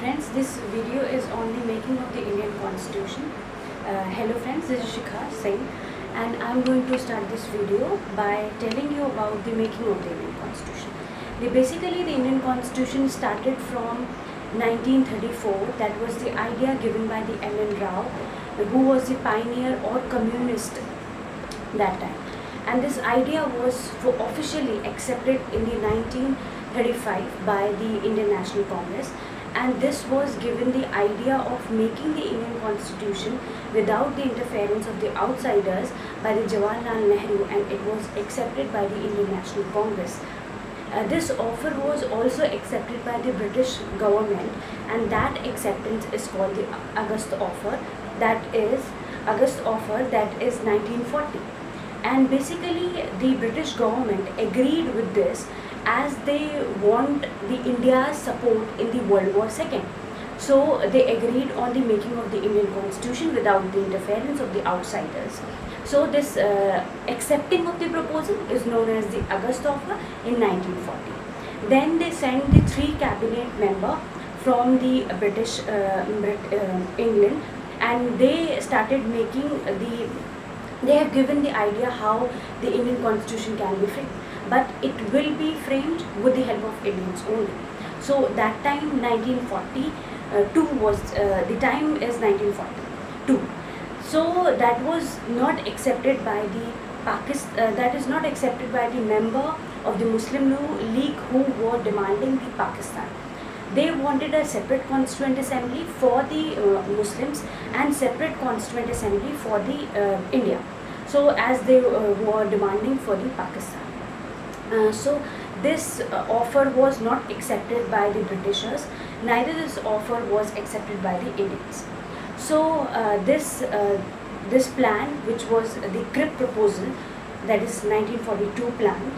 Friends, this video is on the making of the Indian Constitution. Hello friends, this is Shikha Singh and I am going to start this video by telling you about the making of the Indian Constitution. Basically, the Indian Constitution started from 1934. That was the idea given by the M.N. Rao, who was the pioneer or communist that time. And this idea was officially accepted in the 1935 by the Indian National Congress. And this was given the idea of making the Indian Constitution without the interference of the outsiders by the Jawaharlal Nehru, and it was accepted by the Indian National Congress. This offer was also accepted by the British government, and that acceptance is called the August Offer. That is 1940. And basically the British government agreed with this as they want the India's support in the World War II. So they agreed on the making of the Indian Constitution without the interference of the outsiders. So this accepting of the proposal is known as the August Offer in 1940. Then they sent the 3 cabinet members from the British England, and they started making they have given the idea how the Indian Constitution can be framed, but it will be framed with the help of Indians only. So that time 1942 was the time is 1942. So that was not accepted by the that is not accepted by the member of the Muslim League who were demanding the Pakistan. They wanted a separate constituent assembly for the Muslims and separate constituent assembly for the India. So as they were demanding for the Pakistan. So this offer was not accepted by the Britishers, neither this offer was accepted by the Indians. So this plan, which was the cripp proposal, that is 1942 plan,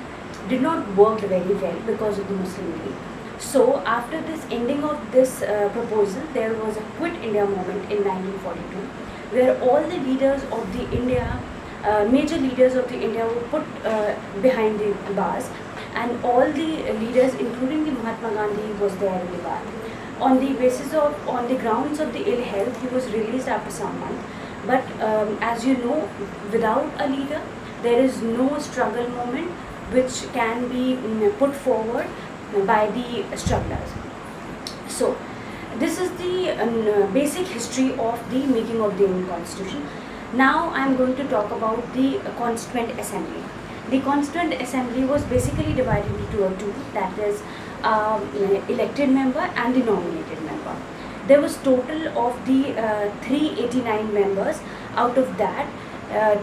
did not work very well because of the Muslim League. So after this ending of this proposal, there was a Quit India movement in 1942, where all the leaders of the India, major leaders of the India were put behind the bars, and all the leaders, including the Mahatma Gandhi, was there in the bar. On the grounds of the ill health, he was released after some months. But as you know, without a leader, there is no struggle movement which can be put forward by the strugglers. So this is the basic history of the making of the Indian Constitution. Now I am going to talk about the Constituent Assembly. The Constituent Assembly was basically divided into two, that is elected member and the nominated member. There was total of the 389 members. Out of that,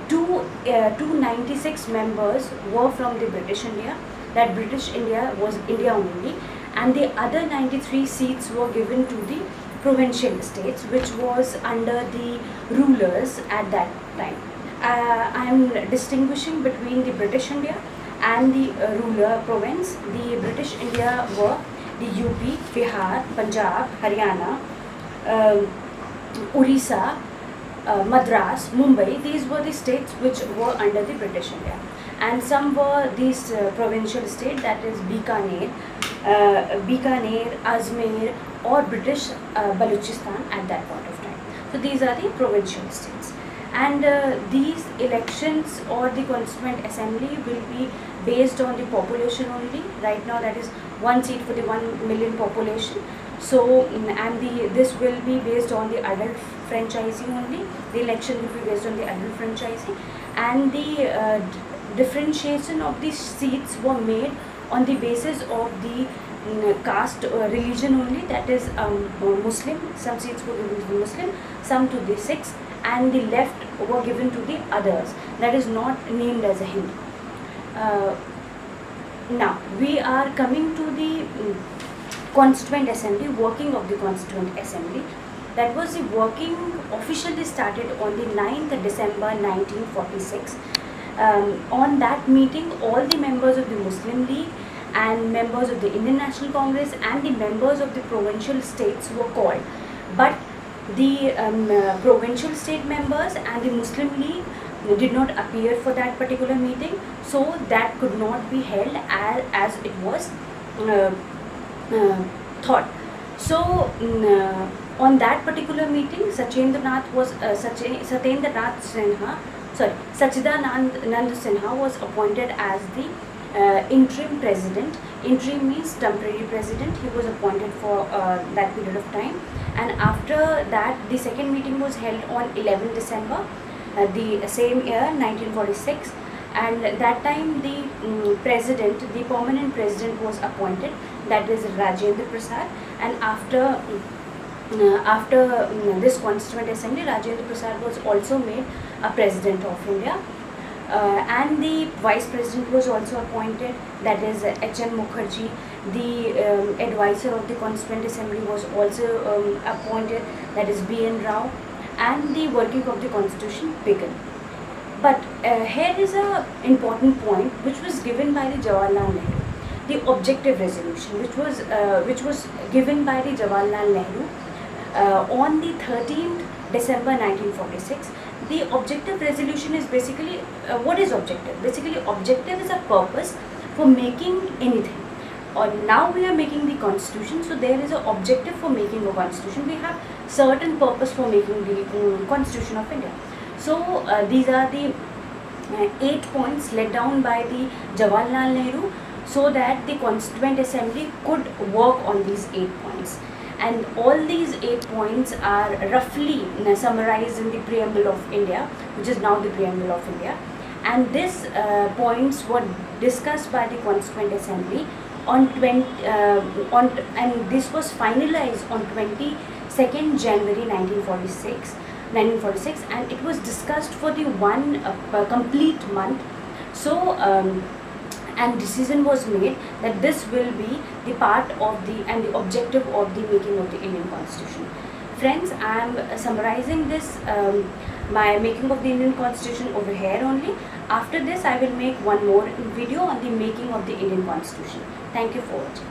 296 members were from the British India. That British India was India only, and the other 93 seats were given to the provincial states, which was under the rulers at that time. I am distinguishing between the British India and the ruler province. The British India were the UP, Bihar, Punjab, Haryana, Orissa, Madras, Mumbai. These were the states which were under the British India. And some were these provincial states, that is Bikaner, Ajmer, or British Balochistan at that point of time. So these are the provincial states. And these elections or the Constituent Assembly will be based on the population only. Right now, that is 1 seat for the 1 million population. So, and this will be based on the adult franchising only. The election will be based on the adult franchising, and the differentiation of these seats were made on the basis of the caste religion only, that is Muslim. Some seats were given to the Muslim, some to the Sikhs, and the left were given to the others, that is not named as a Hindu. Now we are coming to the Constituent Assembly, working of the Constituent Assembly. That was the working officially started on the 9th December 1946. On that meeting, all the members of the Muslim League and members of the Indian National Congress and the members of the provincial states were called. But the provincial state members and the Muslim League did not appear for that particular meeting, so that could not be held as it was thought. So on that particular meeting, Satyendranath Sinha, Sachidanand Nand Sinha was appointed as the interim president. Interim means temporary president. He was appointed for that period of time. And after that, the second meeting was held on 11 December, the same year, 1946. And that time the the permanent president was appointed, that is Rajendra Prasad. And after this Constituent Assembly, Rajendra Prasad was also made a president of India. And the vice president was also appointed, that is H.M. Mukherjee. The advisor of the Constituent Assembly was also appointed, that is B.N. Rao. And the working of the constitution began. But here is a important point which was given by the Jawaharlal Nehru, the objective resolution, which was given by the Jawaharlal Nehru on the 13th December 1946. The objective resolution is basically what is objective? Basically, objective is a purpose for making anything. Or now we are making the constitution, so there is an objective for making a constitution. We have certain purpose for making the constitution of India. So these are the 8 points laid down by the Jawaharlal Nehru, so that the Constituent Assembly could work on these 8 points. And all these 8 points are roughly summarized in the Preamble of India, which is now the Preamble of India. And these points were discussed by the Constituent Assembly and this was finalized on 22nd January 1946, and it was discussed for the one complete month. So and decision was made that this will be the part of the objective of the making of the Indian Constitution. Friends, I am summarizing this my making of the Indian Constitution over here only. After this, I will make one more video on the making of the Indian Constitution. Thank you for watching.